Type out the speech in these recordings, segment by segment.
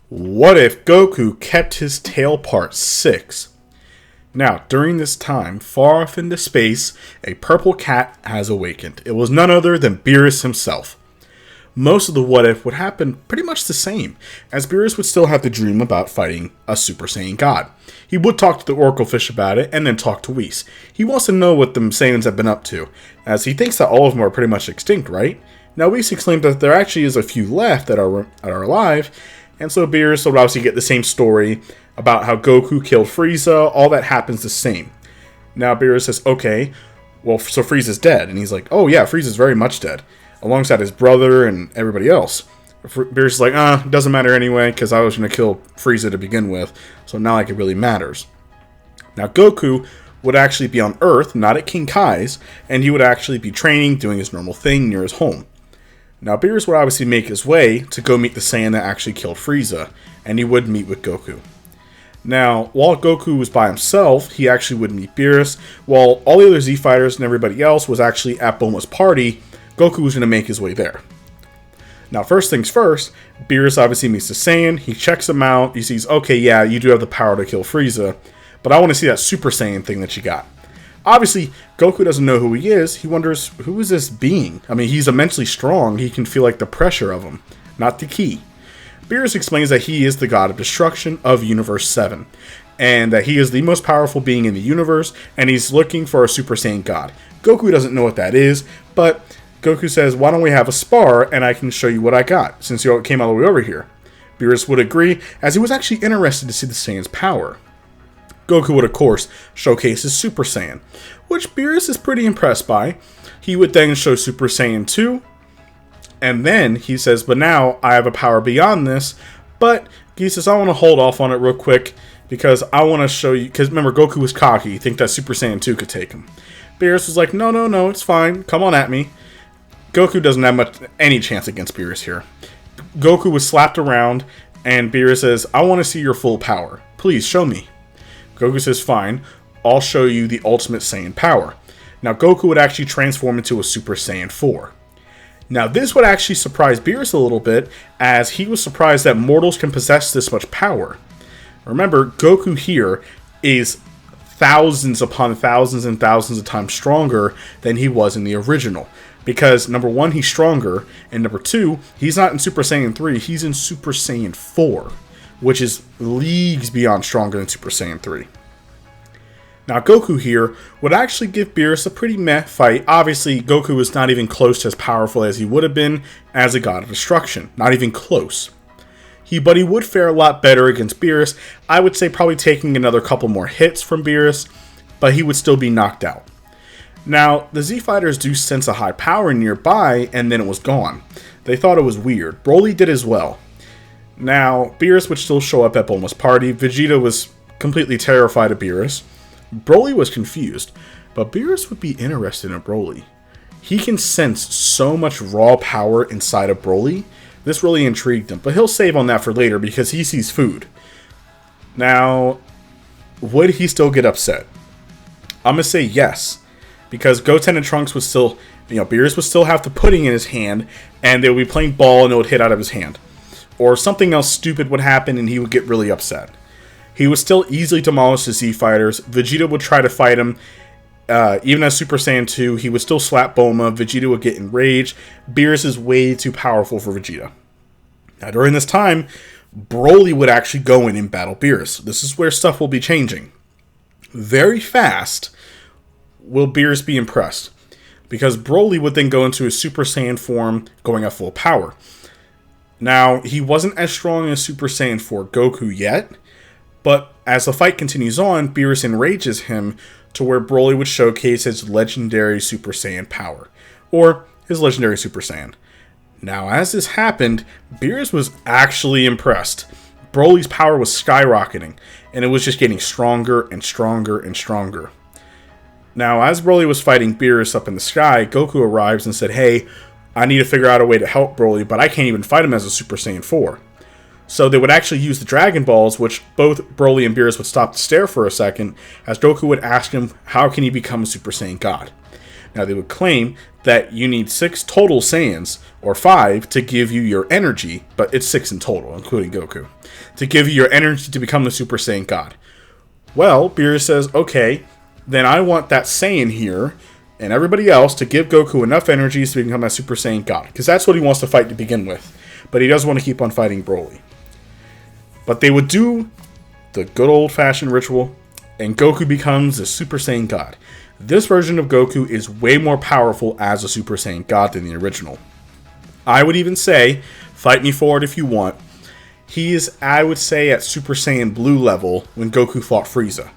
What if Goku kept his tail part 6? Now, during this time, far off into space, a purple cat has awakened. It was none other than Beerus himself. Most of the what if would happen pretty much the same, as Beerus would still have to dream about fighting a Super Saiyan God. He would talk to the Oracle Fish about it, and then talk to Whis. He wants to know what the Saiyans have been up to, as he thinks that all of them are pretty much extinct, right? Now, Whis exclaimed that there actually is a few left that are alive, and so Beerus will obviously get the same story about how Goku killed Frieza. All that happens the same. Now Beerus says, okay, well, so Frieza's dead. And he's like, oh yeah, Frieza's very much dead, alongside his brother and everybody else. Beerus is like, it doesn't matter anyway, because I was going to kill Frieza to begin with, so not like it really matters. Now Goku would actually be on Earth, not at King Kai's, and he would actually be training, doing his normal thing near his home. Now, Beerus would obviously make his way to go meet the Saiyan that actually killed Frieza, and he would meet with Goku. Now, while Goku was by himself, he actually would meet Beerus, while all the other Z Fighters and everybody else was actually at Bulma's party. Goku was going to make his way there. Now, first things first, Beerus obviously meets the Saiyan, he checks him out, he sees, okay, yeah, you do have the power to kill Frieza, but I want to see that Super Saiyan thing that you got. Obviously, Goku doesn't know who he is. He wonders, who is this being? I mean, he's immensely strong. He can feel like the pressure of him, not the ki. Beerus explains that he is the god of destruction of Universe 7, and that he is the most powerful being in the universe, and he's looking for a Super Saiyan god. Goku doesn't know what that is, but Goku says, why don't we have a spar, and I can show you what I got, since you came all the way over here. Beerus would agree, as he was actually interested to see the Saiyan's power. Goku would, of course, showcase his Super Saiyan, which Beerus is pretty impressed by. He would then show Super Saiyan 2, and then he says, but now I have a power beyond this, but he says, I want to hold off on it real quick, because I want to show you, because remember, Goku was cocky, he think that Super Saiyan 2 could take him. Beerus was like, no, it's fine, come on at me. Goku doesn't have any chance against Beerus here. Goku was slapped around, and Beerus says, I want to see your full power. Please, show me. Goku says, fine, I'll show you the Ultimate Saiyan power. Now, Goku would actually transform into a Super Saiyan 4. Now, this would actually surprise Beerus a little bit, as he was surprised that mortals can possess this much power. Remember, Goku here is thousands upon thousands and thousands of times stronger than he was in the original. Because, number one, he's stronger, and number two, he's not in Super Saiyan 3, he's in Super Saiyan 4. Which is leagues beyond stronger than Super Saiyan 3. Now, Goku here would actually give Beerus a pretty meh fight. Obviously, Goku was not even close to as powerful as he would have been as a god of destruction. Not even close. But he would fare a lot better against Beerus. I would say probably taking another couple more hits from Beerus, but he would still be knocked out. Now, the Z Fighters do sense a high power nearby, and then it was gone. They thought it was weird. Broly did as well. Now, Beerus would still show up at Bulma's party. Vegeta was completely terrified of Beerus. Broly was confused, but Beerus would be interested in Broly. He can sense so much raw power inside of Broly. This really intrigued him, but he'll save on that for later because he sees food. Now, would he still get upset? I'm going to say yes, because Goten and Trunks would still, Beerus would still have the pudding in his hand, and they would be playing ball and it would hit out of his hand. Or something else stupid would happen and he would get really upset. He would still easily demolish the Z Fighters. Vegeta would try to fight him. Even as Super Saiyan 2, he would still slap Bulma. Vegeta would get enraged. Beerus is way too powerful for Vegeta. Now, during this time, Broly would actually go in and battle Beerus. This is where stuff will be changing. Very fast will Beerus be impressed, because Broly would then go into his Super Saiyan form, going at full power. Now, he wasn't as strong as Super Saiyan 4 Goku yet, but as the fight continues on, Beerus enrages him to where Broly would showcase his legendary Super Saiyan power, or his legendary Super Saiyan. Now, as this happened, Beerus was actually impressed. Broly's power was skyrocketing, and it was just getting stronger and stronger and stronger. Now, as Broly was fighting Beerus up in the sky, Goku arrives and said, hey, I need to figure out a way to help Broly, but I can't even fight him as a Super Saiyan 4. So they would actually use the Dragon Balls, which both Broly and Beerus would stop to stare for a second, as Goku would ask him, how can he become a Super Saiyan God? Now, they would claim that you need 6 total Saiyans, or 5, to give you your energy, but it's 6 in total, including Goku, to give you your energy to become the Super Saiyan God. Well, Beerus says, okay, then I want that Saiyan here and everybody else to give Goku enough energy so he can become a Super Saiyan God, because that's what he wants to fight to begin with. But he doesn't want to keep on fighting Broly. But they would do the good old-fashioned ritual, and Goku becomes a Super Saiyan God. This version of Goku is way more powerful as a Super Saiyan God than the original. I would even say, fight me for it if you want, he is, I would say, at Super Saiyan Blue level when Goku fought Frieza,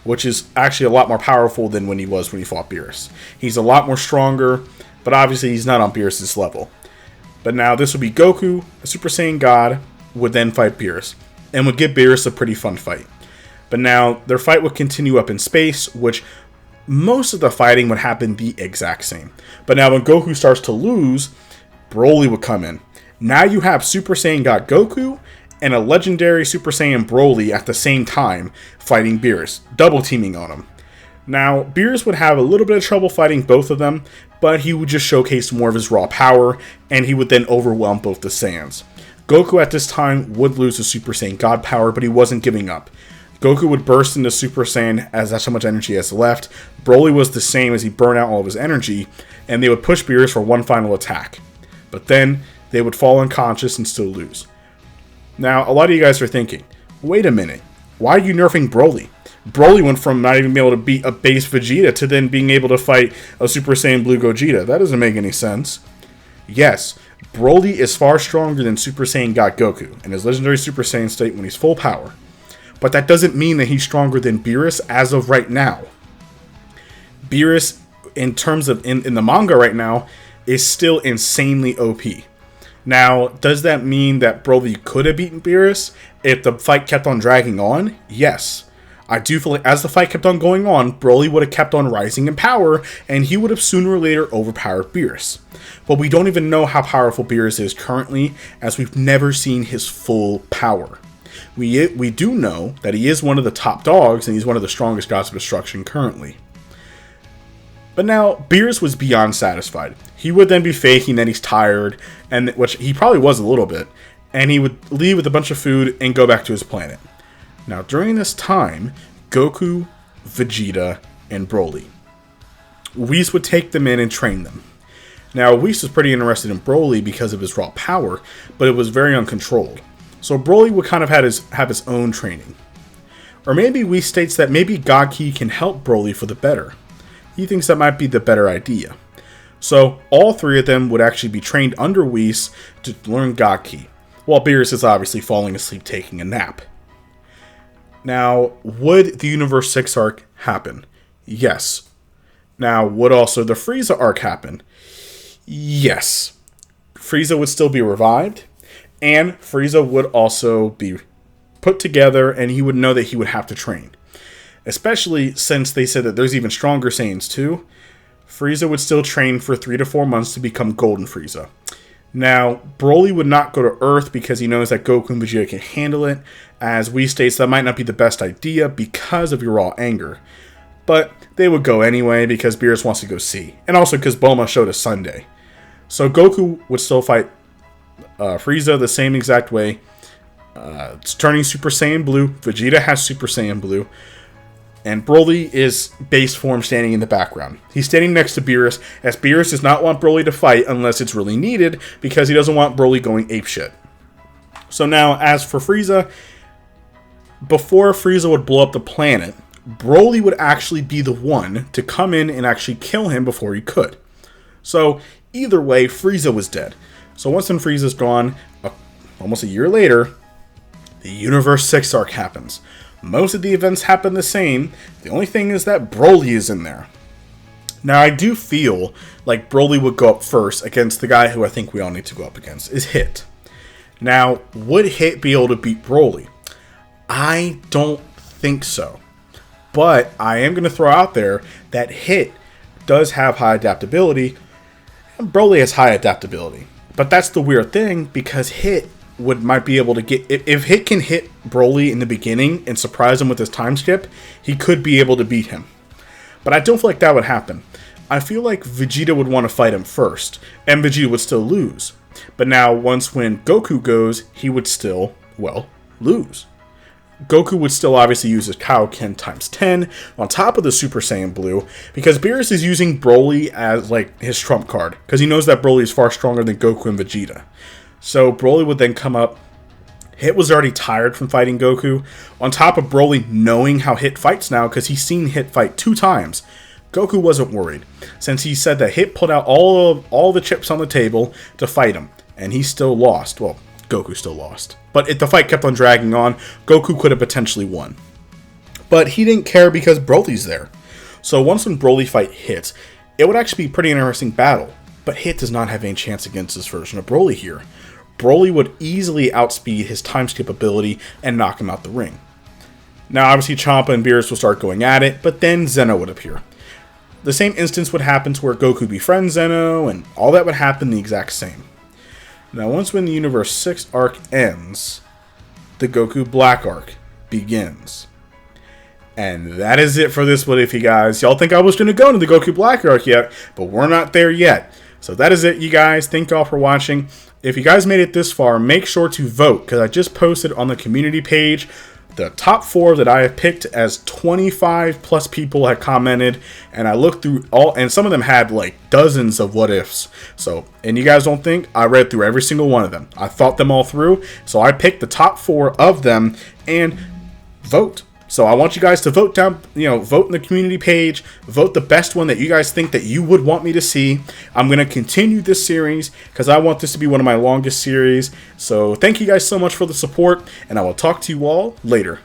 which is actually a lot more powerful than when he fought Beerus. He's a lot more stronger, but obviously he's not on Beerus' level. But now this would be Goku, a Super Saiyan God, would then fight Beerus, and would give Beerus a pretty fun fight. But now their fight would continue up in space, which most of the fighting would happen the exact same. But now when Goku starts to lose, Broly would come in. Now you have Super Saiyan God Goku and a legendary Super Saiyan Broly at the same time fighting Beerus, double teaming on him. Now, Beerus would have a little bit of trouble fighting both of them, but he would just showcase more of his raw power, and he would then overwhelm both the Saiyans. Goku at this time would lose his Super Saiyan God power, but he wasn't giving up. Goku would burst into Super Saiyan as that's how much energy he has left. Broly was the same as he burned out all of his energy, and they would push Beerus for one final attack. But then, they would fall unconscious and still lose. Now, a lot of you guys are thinking, wait a minute, why are you nerfing Broly? Broly went from not even being able to beat a base Vegeta to then being able to fight a Super Saiyan Blue Gogeta. That doesn't make any sense. Yes, Broly is far stronger than Super Saiyan God Goku in his legendary Super Saiyan state when he's full power. But that doesn't mean that he's stronger than Beerus as of right now. Beerus, in terms of in the manga right now, is still insanely OP. Now, does that mean that Broly could have beaten Beerus if the fight kept on dragging on? Yes. I do feel like as the fight kept on going on, Broly would have kept on rising in power, and he would have sooner or later overpowered Beerus. But we don't even know how powerful Beerus is currently, as we've never seen his full power. We do know that he is one of the top dogs, and he's one of the strongest gods of destruction currently. But now, Beerus was beyond satisfied. He would then be faking that he's tired, and which he probably was a little bit, and he would leave with a bunch of food and go back to his planet. Now, during this time, Goku, Vegeta, and Broly. Whis would take them in and train them. Now, Whis was pretty interested in Broly because of his raw power, but it was very uncontrolled. So Broly would kind of have his own training. Or maybe Whis states that maybe God Ki can help Broly for the better. He thinks that might be the better idea. So all three of them would actually be trained under Whis to learn God Ki, while Beerus is obviously falling asleep taking a nap. Now, would the Universe 6 arc happen? Yes. Now, would also the Frieza arc happen? Yes. Frieza would still be revived, and Frieza would also be put together, and he would know that he would have to train. Especially since they said that there's even stronger Saiyans too. Frieza would still train for 3 to 4 months to become Golden Frieza. Now, Broly would not go to Earth because he knows that Goku and Vegeta can handle it. As Whis states, that might not be the best idea because of your raw anger. But they would go anyway because Beerus wants to go see. And also because Bulma showed us Sunday. So Goku would still fight Frieza the same exact way. It's turning Super Saiyan Blue. Vegeta has Super Saiyan Blue. And Broly is base form standing in the background. He's standing next to Beerus, as Beerus does not want Broly to fight unless it's really needed, because he doesn't want Broly going apeshit. So now, as for Frieza, before Frieza would blow up the planet, Broly would actually be the one to come in and actually kill him before he could. So, either way, Frieza was dead. So once then Frieza's gone, almost a year later, the Universe 6 arc happens. Most of the events happen the same. The only thing is that Broly is in there. Now, I do feel like Broly would go up first against the guy who I think we all need to go up against, is Hit. Now, would Hit be able to beat Broly? I don't think so. But I am going to throw out there that Hit does have high adaptability, and Broly has high adaptability. But that's the weird thing, because Hit might be able to get, if Hit can hit Broly in the beginning and surprise him with his time skip, he could be able to beat him. But I don't feel like that would happen. I feel like Vegeta would want to fight him first, and Vegeta would still lose. But now, once when Goku goes, he would still, well, lose. Goku would still obviously use his Kaioken times 10 on top of the Super Saiyan Blue, because Beerus is using Broly as, like, his trump card, because he knows that Broly is far stronger than Goku and Vegeta. So Broly would then come up. Hit was already tired from fighting Goku, on top of Broly knowing how Hit fights now, because he's seen Hit fight 2 times. Goku wasn't worried, since he said that Hit put out all the chips on the table to fight him, and he still lost. Well, Goku still lost. But if the fight kept on dragging on, Goku could have potentially won. But he didn't care because Broly's there. So once when Broly fight Hit, it would actually be a pretty interesting battle. But Hit does not have any chance against this version of Broly here. Broly would easily outspeed his time skip ability and knock him out the ring. Now obviously Champa and Beerus will start going at it, but then Zeno would appear. The same instance would happen to where Goku befriends Zeno, and all that would happen the exact same. Now, once when the Universe 6 arc ends, the Goku Black arc begins. And that is it for this What If, you guys. Y'all think I was going to go into the Goku Black arc yet, but we're not there yet. So that is it, you guys. Thank y'all for watching. If you guys made it this far, make sure to vote, because I just posted on the community page the top 4 that I have picked, as 25 plus people had commented, and I looked through all, and some of them had like dozens of what ifs. So, and you guys don't think I read through every single one of them. I thought them all through, so I picked the top 4 of them and vote. So I want you guys to vote down, vote in the community page, vote the best one that you guys think that you would want me to see. I'm going to continue this series because I want this to be one of my longest series. So thank you guys so much for the support, and I will talk to you all later.